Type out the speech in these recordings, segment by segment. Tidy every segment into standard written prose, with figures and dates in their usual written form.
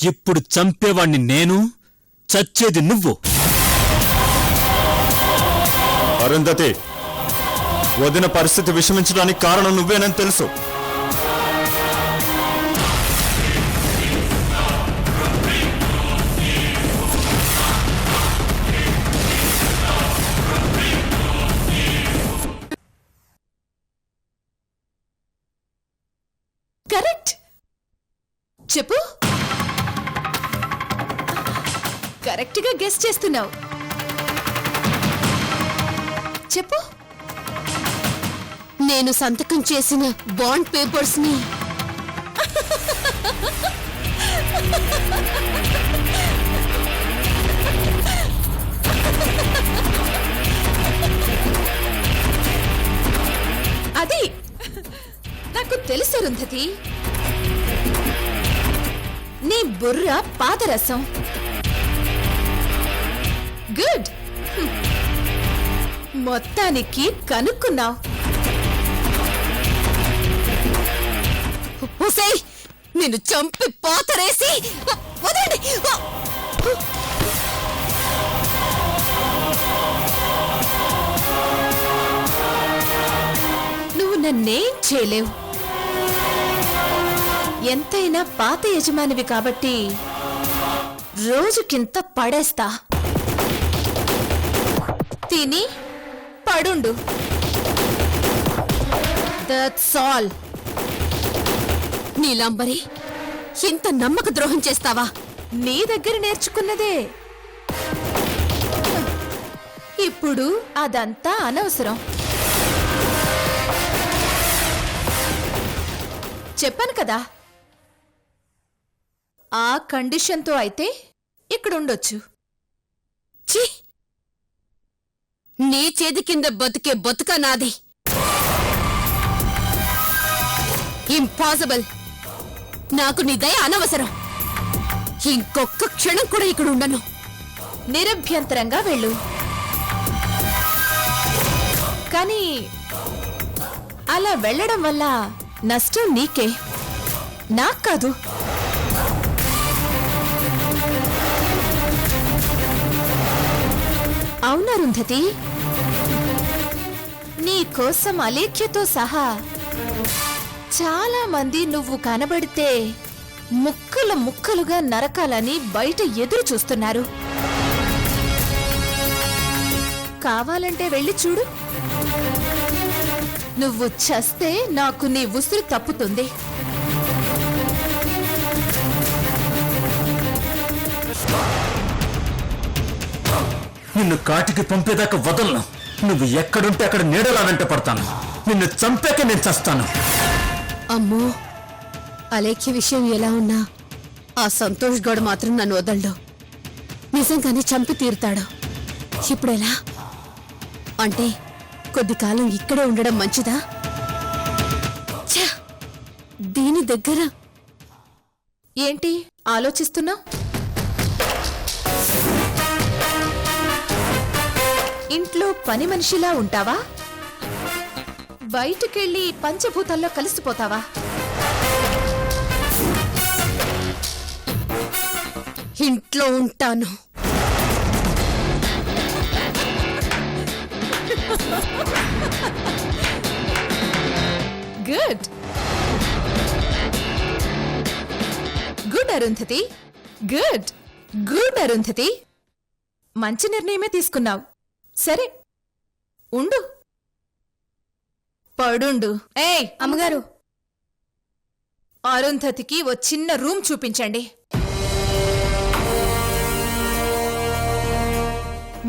ఇప్పుడు చంపేవాణ్ణి నేను, చచ్చేది నువ్వు. అరుంధతి, వదిన పరిస్థితి విషమించడానికి కారణం నువ్వేనని తెలుసు. కరెక్ట్. చెప్పు. కరెక్ట్ గా గెస్ చేస్తున్నావు. చెప్పు. నేను సంతకం చేసిన బాండ్ పేపర్స్ ని అది నాకు తెలుసు అరుంధతి. నీ బుర్ర పాదరసం. గుడ్. మొత్తానికి కనుక్కున్నావు. ఒసేయ్, నిన్ను చంపి పోతరేసి వదండి. నువ్వు నన్నేం చేయలేవు. ఎంతైనా పాత యజమానివి కాబట్టి రోజుకింత పడేస్తా. తిని పడుండు. That's all. నీలాంబరి, ఇంత నమ్మక ద్రోహం చేస్తావా? నీ దగ్గర నేర్చుకున్నదే. ఇప్పుడు అదంతా అనవసరం. చెప్పాను కదా, ఆ కండిషన్తో అయితే ఇక్కడుండొచ్చు. ఛీ! నీ చేతి కింద బతుకే బతుక నాది. ఇంపాసిబుల్. నాకు నీ దయ అనవసరం. ఇంకొక్క క్షణం కూడా ఇక్కడ ఉండను. నిరభ్యంతరంగా వెళ్ళు. కానీ అలా వెళ్ళడం వల్ల నష్టం నీకే, నాకు కాదు. అవునా అరుంధతి? నీ కోసం అలేఖ్యతో సహా చాలా మంది నువ్వు కనబడితే ముక్కలు ముక్కలుగా నరకాలని బయట ఎదురు చూస్తున్నారు. కావాలంటే వెళ్ళి చూడు. నువ్వు చస్తే నాకు నీ ఉసురు తప్పుతుంది. నిన్ను కాటికి పంపేదాకా వదలను. నువ్వు ఎక్కడుంటే అక్కడ నీడలా వెంట పడతాను. నిన్ను చంపాక నేను చస్తాను. అమ్మో, అలేఖ్య విషయం ఎలా ఉన్నా ఆ సంతోష్ గౌడ్ మాత్రం నన్ను వదలడు. నిజంగానే చంపి తీరుతాడు. ఇప్పుడెలా? అంటే కొద్ది కాలం ఇక్కడే ఉండడం మంచిదా? ఛ! దీని దగ్గర ఏంటి ఆలోచిస్తున్నావు? ఇంట్లో పని మనిషిలా ఉంటావా? బయటికెళ్ళి పంచభూతాల్లో కలిసిపోతావా? ఇంట్లో ఉంటాను. Good. Good Arundhati. Good. Good Arundhati. మంచి నిర్ణయమే తీసుకున్నావు. సరే ఉండు. పడుండు. ఏయ్ అమ్మగారు, అరుంధతికి ఓ చిన్న రూమ్ చూపించండి.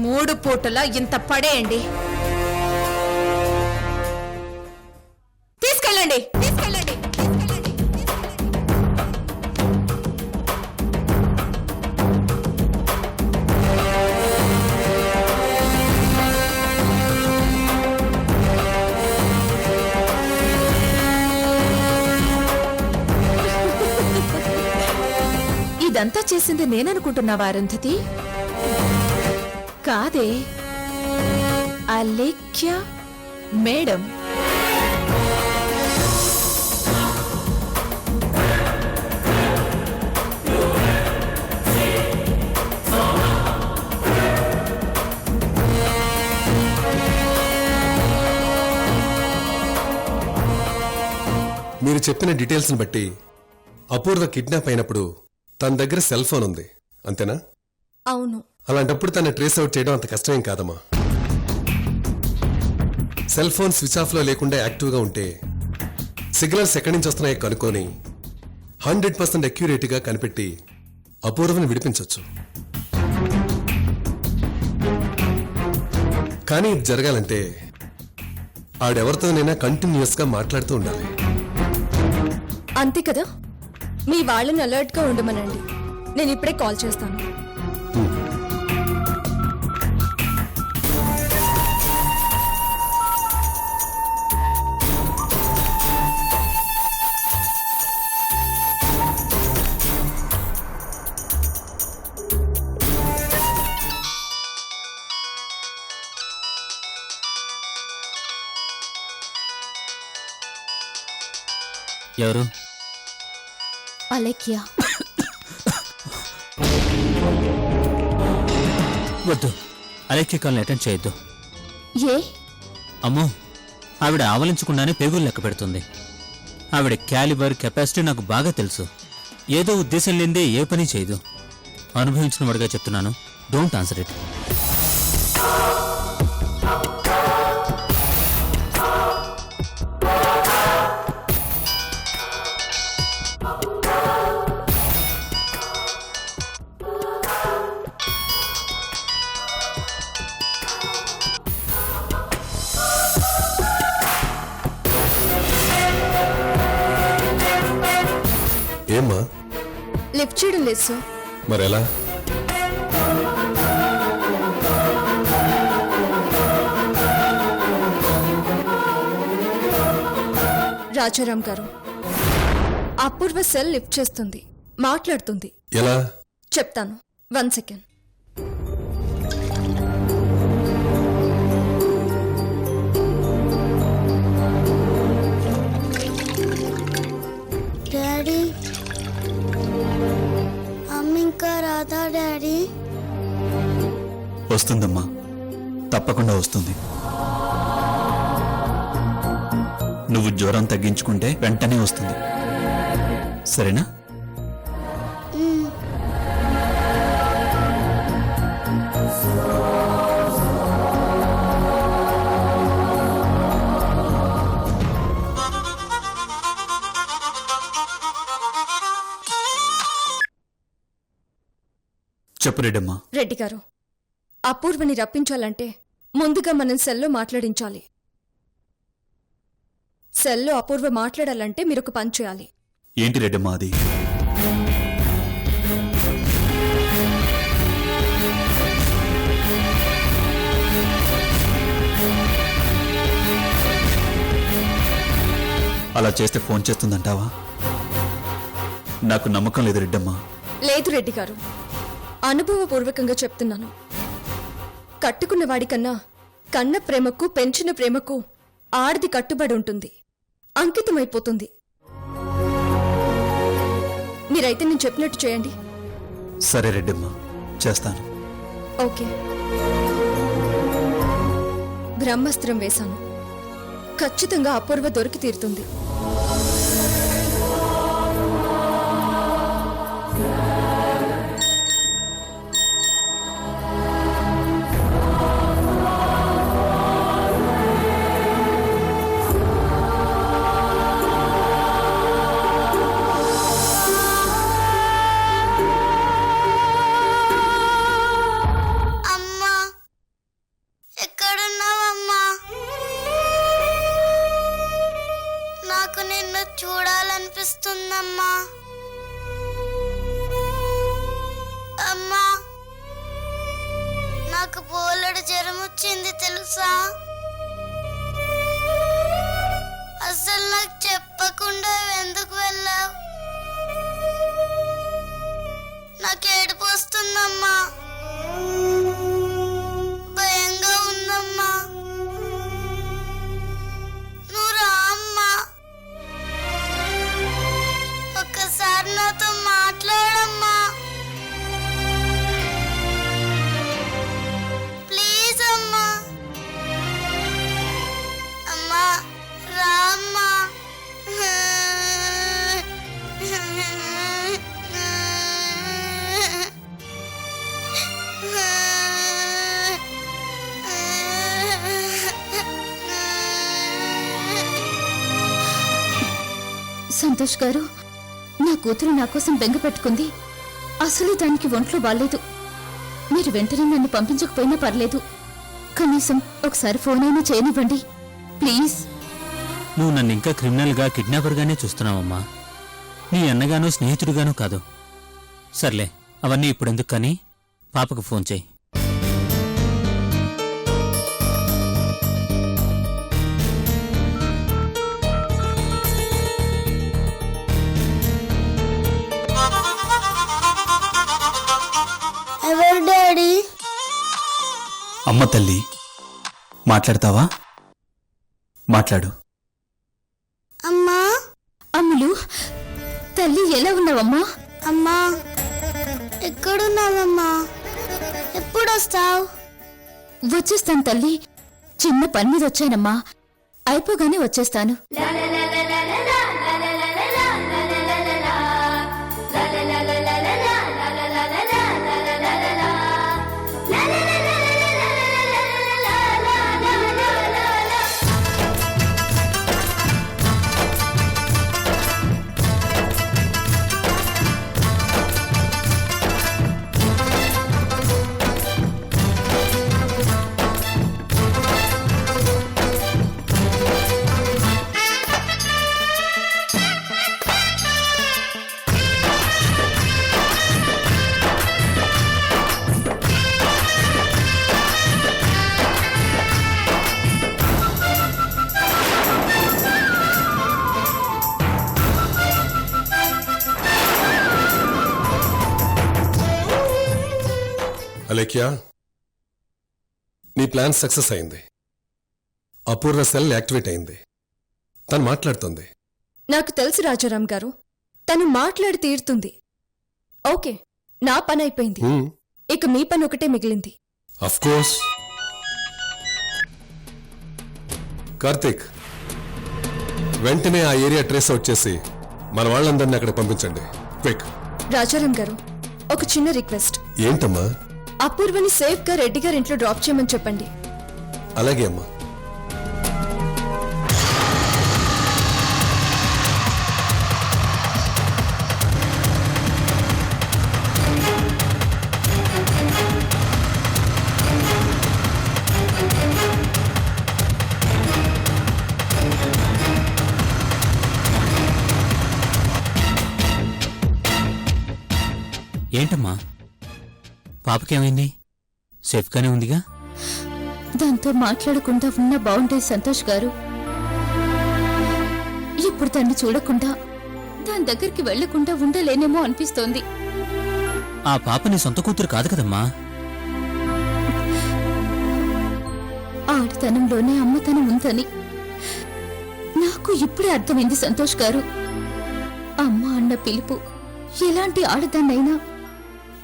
3 పూటలా ఇంత పడేయండి. తీసుకెళ్ళండి. తీసుకెళ్ళండి. ఇదంతా చేసింది నేననుకుంటున్నావా అరుంధతి? కాదే, అలేఖ్య మేడం. మీరు చెప్పిన డీటెయిల్స్ని బట్టి అపూర్వ కిడ్నాప్ అయినప్పుడు తన దగ్గర సెల్ ఫోన్ ఉంది, అంతేనా? అవును. అలాంటప్పుడు తన ట్రేస్ అవుట్ చేయడం అంత కష్టమేం కాదమ్మా. సెల్ ఫోన్ స్విచ్ ఆఫ్లో లేకుండా యాక్టివ్గా ఉంటే సిగ్నల్స్ ఎక్కడి నుంచి వస్తున్నాయో కనుక్కొని 100% అక్యురేట్గా కనిపెట్టి అపూర్వని విడిపించవచ్చు. కానీ ఇది జరగాలంటే ఆడెవరితోనైనా కంటిన్యూస్గా మాట్లాడుతూ ఉండాలి. అంతే కదా, మీ వాళ్ళని అలర్ట్గా ఉండమనండి. నేను ఇప్పుడే కాల్ చేస్తాను. ఎవరు? అలెక్యా. వద్దు, అలెక్కి కాల్ని అటెండ్ చేయొద్దు. ఏ? అమ్మో, ఆవిడ ఆవలించకుండానే పేగులు లెక్క పెడుతుంది. ఆవిడ క్యాలిబర్ కెపాసిటీ నాకు బాగా తెలుసు. ఏదో ఉద్దేశం లేదే ఏ పని చేయదు. అనుభవించిన వాడిగా చెప్తున్నాను, డోంట్ ఆన్సర్ ఇట్. ఏమ్మా? లిఫ్ట్ చేయడం లేదు సార్. మరెలా? రాజారాం గారు, అపూర్వ సెల్ లిఫ్ట్ చేస్తుంది, మాట్లాడుతుంది. ఎలా? చెప్తాను, 1 సెకండ్. డాడీ, అమ్మ ఇంకా రాదా డాడీ? వస్తుందమ్మా, తప్పకుండా వస్తుంది. నువ్వు జ్వరం తగ్గించుకుంటే వెంటనే వస్తుంది, సరేనా? చెప్పు రెడ్డమ్మా. రెడ్డి గారు, అపూర్వని రప్పించాలంటే ముందుగా మనం సెల్లో మాట్లాడించాలి. సెల్లో అపూర్వ మాట్లాడాలంటే మీరొక పని చేయాలి. ఏంటి రెడ్డమ్మా అది? అలా చేస్తే ఫోన్ చేస్తుందంటావా? నాకు నమ్మకం లేదు రెడ్డమ్మా. లేదు రెడ్డి గారు, అనుభవపూర్వకంగా చెప్తున్నాను. కట్టుకున్న వాడికన్నా కన్న ప్రేమకు, పెంచిన ప్రేమకు ఆడిది కట్టుబడి ఉంటుంది, అంకితమైపోతుంది. మీరైతే నేను చెప్పినట్టు చేయండి. సరే రెడ్డమ్మా, చేస్తాను. ఓకే. బ్రహ్మాస్త్రం వేశాను, ఖచ్చితంగా అపూర్వ దొరికి తీరుతుంది. చూడాలనిపిస్తుందమ్మా. అమ్మా, నాకు బోలెడు జ్వరం వచ్చింది తెలుసా? అసలు నాకు చెప్పకుండా ఎందుకు వెళ్ళావు? నాకు ఏడుపు వస్తుందమ్మా, భయంగా ఉందమ్మా. నువ్వు రా అమ్మా, ఒక్కసారి నాతో మాట్లాడమ్మా, ప్లీజ్ అమ్మా. అమ్మా రా అమ్మా. సంతోష్ గారు, నా కూతురు నా కోసం బెంగ పెట్టుకుంది. అసలు దానికి ఒంట్లో బాలేదు. మీరు వెంటనే నన్ను పంపించకపోయినా పర్లేదు. కనీసం ఒకసారి ఫోన్ అయినా చేయనివ్వండి ప్లీజ్. నువ్వు నన్ను ఇంకా క్రిమినల్గా కిడ్నాపర్గానే చూస్తున్నావమ్మా. నీ అన్నగానో స్నేహితుడిగానో కాదు. సర్లే, అవన్నీ ఇప్పుడెందుకు కానీ పాపకు ఫోన్ చేయి. ఎవరు డాడీ? అమ్మ తల్లి, మాట్లాడతావా? మాట్లాడు. అమ్మా, అమ్ములు, తల్లి ఎలా ఉన్నావమ్మా? అమ్మా, ఎక్కడున్నావమ్మా? ఎప్పుడు వస్తావు? వచ్చేస్తాను తల్లి. చిన్న పని మీద వచ్చానమ్మా. అయిపోగానే వచ్చేస్తాను. అలేఖ్య, నీ ప్లాన్ సక్సెస్ అయింది. అపూర్వ సెల్ యాక్టివేట్ అయింది. తను మాట్లాడుతుంది. నాకు తెలుసు రాజారాం గారు, తను మాట్లాడి తీరుతుంది. ఓకే, నా పని అయిపోయింది. ఇక మీ పని ఒకటే మిగిలింది. Of course. కార్తీక్, వెంటనే ఆ ఏరియా ట్రేస్ అవుట్ చేసి మన వాళ్ళందరినీ అక్కడ పంపించండి. క్విక్. రాజారాం గారు, ఒక చిన్న రిక్వెస్ట్. ఏంటమ్మా? అపూర్వని సేఫ్ గా రెడ్డి గారి ఇంట్లో డ్రాప్ చేయమని చెప్పండి. అలాగే అమ్మా. ఏంటమ్మా, పాపకేమైంది? సేఫ్గానే ఉందిగా? దాంతో మాట్లాడకుండా ఉన్నా బాగుండేది సంతోష్ గారు. ఇప్పుడు దాన్ని చూడకుండా, దాని దగ్గరికి వెళ్లకుండా ఉండలేనేమో అనిపిస్తోంది. ఆ పాప నీ సొంత కూతురు కాదు కదమ్మా. ఆడతనంలోనే అమ్మతనం ఉందని నాకు ఇప్పుడే అర్థమైంది సంతోష్ గారు. అమ్మ అన్న పిలుపు ఎలాంటి ఆడదాన్నైనా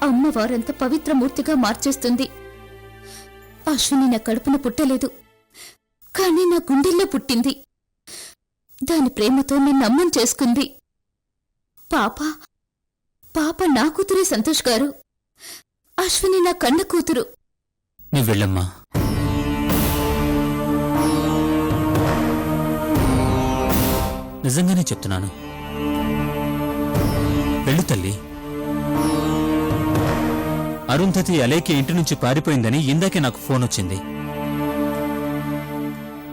అమ్మవారంత పవిత్రమూర్తిగా మార్చేస్తుంది. అశ్విని నా కడుపున పుట్టలేదు, కానీ నా గుండెల్లో పుట్టింది. దాని ప్రేమతో నన్ను అమ్మని చేసుకుంది. పాప పాప నా కూతురే సంతోష్ గారు. అశ్విని నా కన్న కూతురు. నువ్వు వెళ్ళమ్మా. నిజంగానే చెప్తున్నాను, వెళ్ళు తల్లి. అరుంధతి అలేఖ్య ఇంటి నుంచి పారిపోయిందని ఇందాకే నాకు ఫోన్ వచ్చింది.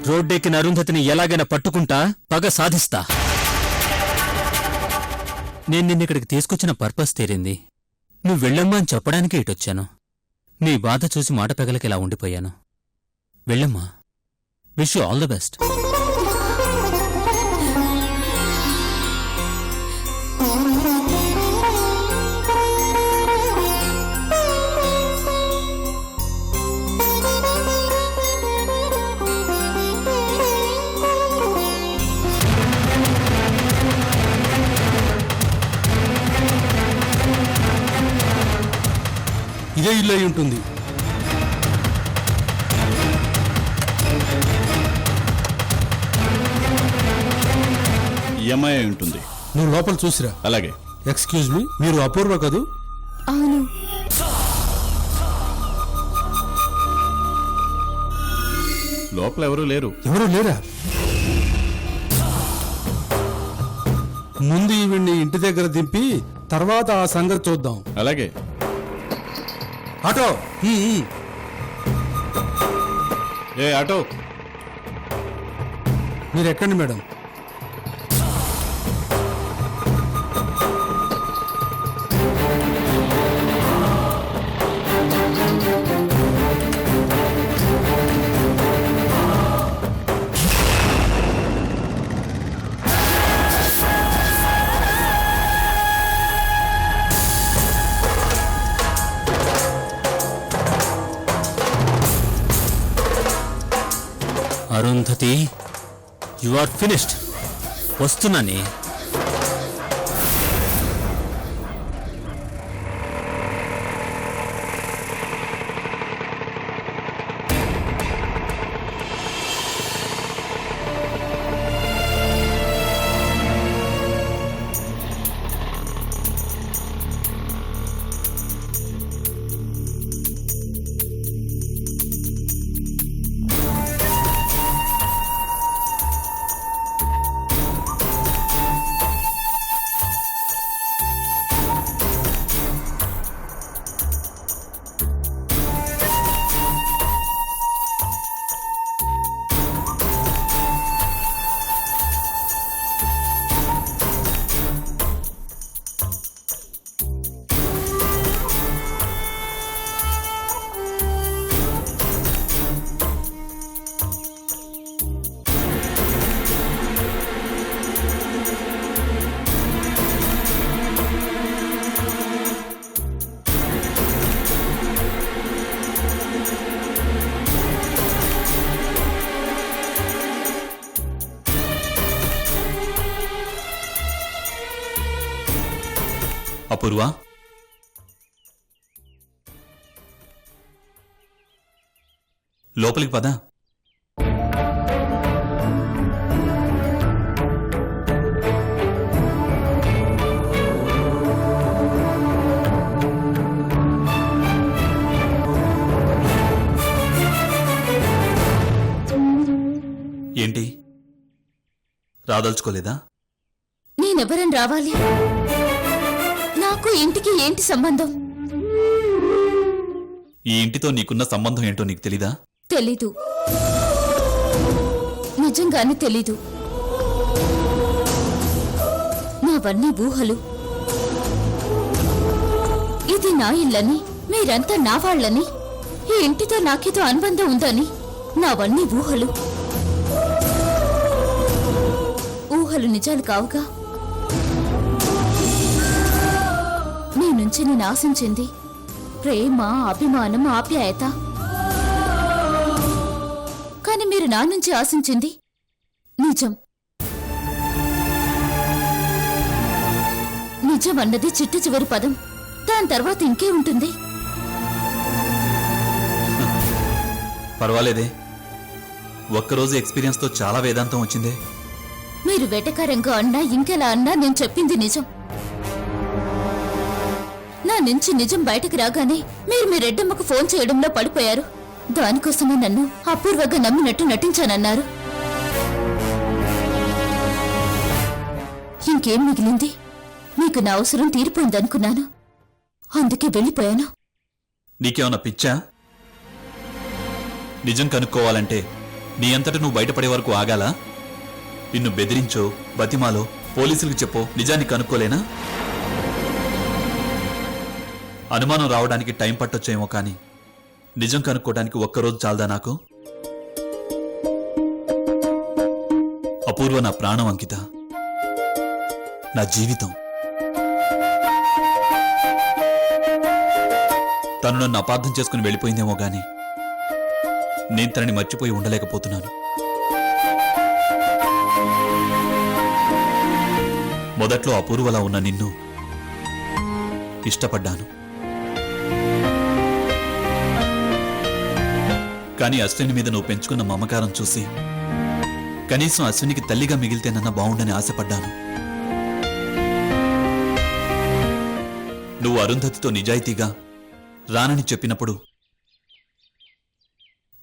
రోడ్డెక్కిన అరుంధతిని ఎలాగైనా పట్టుకుంటా, పగ సాధిస్తా. నేను నిన్నిక్కడికి తీసుకొచ్చిన పర్పస్ తీరింది. నువ్వు వెళ్ళమ్మా అని చెప్పడానికే ఇటొచ్చాను. నీ బాధ చూసి మాట పెగలకి ఇలా ఉండిపోయాను. వెళ్ళమ్మా. Wish you all the best. ఇదే ఇల్లు అయి ఉంటుంది. EMI అయి ఉంటుంది. నువ్వు లోపల చూసిరా. అలాగే. ఎక్స్క్యూజ్ మీ, మీరు అపూర్వ కదూ? అవును. లోపల ఎవరూ లేరు. ఎవరు లేరా? ముందు ఈవిడ్ని ఇంటి దగ్గర దింపి తర్వాత ఆ సంగతి చూద్దాం. అలాగే. ఆటో. ఏ ఆటో, మీరు ఎక్కండి madam. Arundhati, you are finished. వస్తున్నానే. అపూర్వ, లోపలికి పద. ఏంటి, రాదలుచుకోలేదా? నేనెవరని రావాలి? నాకు ఇంటికి ఏంటి సంబంధం? ఈ ఇంటితో నీకున్న సంబంధం ఏంటో నీకు తెలీదా? తెలీదు, నిజంగానే తెలీదు. నావన్నీ ఊహలు. ఇది నా ఇల్లని, మీరంతా నా వాళ్ళని, ఈ ఇంటితో నాకేదో అనుబంధం ఉందని నావన్నీ ఊహలు. ఊహలు నిజాలు కావుగా. నీ నుంచి నేను ఆశించింది ప్రేమ, అభిమానం, ఆప్యాయత. కాని మీరు నా నుంచి ఆశించింది నిజం. నిజం అన్నది చిట్ట చివరి పదం. దాని తర్వాత ఇంకే ఉంటుంది? పర్వాలేదే, ఒక్కరోజు ఎక్స్పీరియన్స్తో చాలా వేదాంతం వచ్చిందే. మీరు వెటకారంగా అన్నా ఇంకెలా అన్నా నేను చెప్పింది నిజం. నా నుంచి నిజం బయటకు రాగానే మీరు మీ రెడ్డమ్మకు ఫోన్ చేయడంలో పడిపోయారు. దానికోసమే నన్ను అపూర్వగా నమ్మినట్టు నటించానన్నారు. ఇంకేం మిగిలింది? మీకు నా అవసరం తీరిపోయిందనుకున్నాను, అందుకే వెళ్ళిపోయాను. నీకేమన్నా పిచ్చా? నిజం కనుక్కోవాలంటే నీ అంతట నువ్వు బయటపడే వరకు ఆగాలా? నిన్ను బెదిరించో, బతిమాలో, పోలీసులకు చెప్పో నిజాన్ని కనుక్కోలేనా? అనుమానం రావడానికి టైం పట్టొచ్చేమో కానీ నిజం కనుక్కోవడానికి ఒక్కరోజు చాలదా నాకు? అపూర్వ నా ప్రాణం అంకిత, నా జీవితం. తను నన్ను అపార్థం చేసుకుని వెళ్ళిపోయిందేమో గాని నేను తనని మర్చిపోయి ఉండలేకపోతున్నాను. మొదట్లో అపూర్వలా ఉన్న నిన్ను ఇష్టపడ్డాను. కానీ అశ్విని మీద నువ్వు పెంచుకున్న మమకారం చూసి కనీసం అశ్వినికి తల్లిగా మిగిలితేనన్నా బావుండని ఆశపడ్డాను. నువ్వు అరుంధతితో నిజాయితీగా రానని చెప్పినప్పుడు,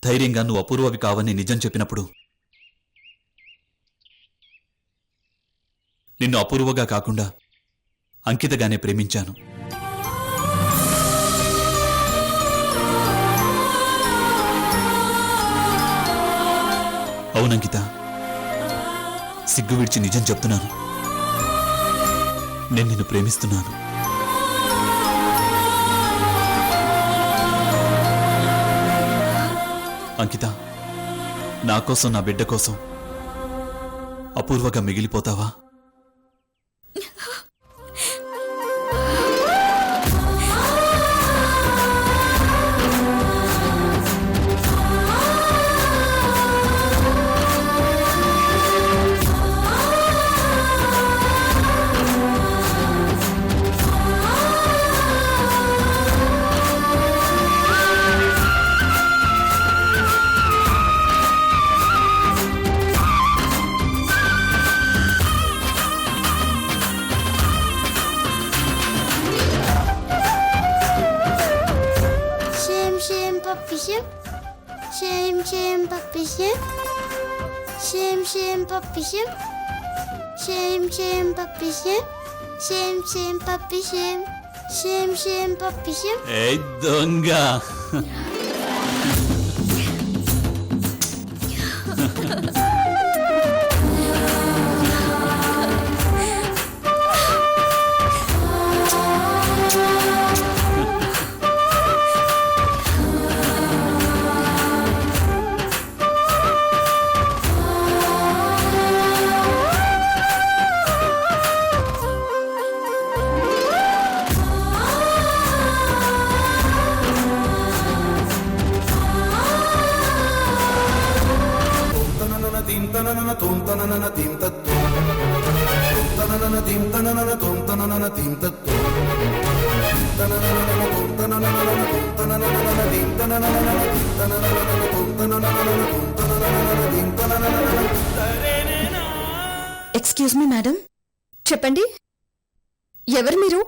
ధైర్యంగా నువ్వు అపూర్వవి కావని నిజం చెప్పినప్పుడు నిన్ను అపూర్వగా కాకుండా అంకితగానే ప్రేమించాను. అవునంకిత, సిగ్గు విడిచి నిజం చెప్తున్నాను. నేను నిన్ను ప్రేమిస్తున్నాను. అంకిత, నా కోసం, నా బిడ్డ కోసం అపూర్వగా మిగిలిపోతావా? Shim puppy shim. Shim puppy shim. Shim puppy shim. Shim puppy shim. Shim puppy shim. Shim puppy shim. ఏ దొంగ! ఎక్స్క్యూజ్ మీ మేడం, చెప్పండి ఎవరు మీరు?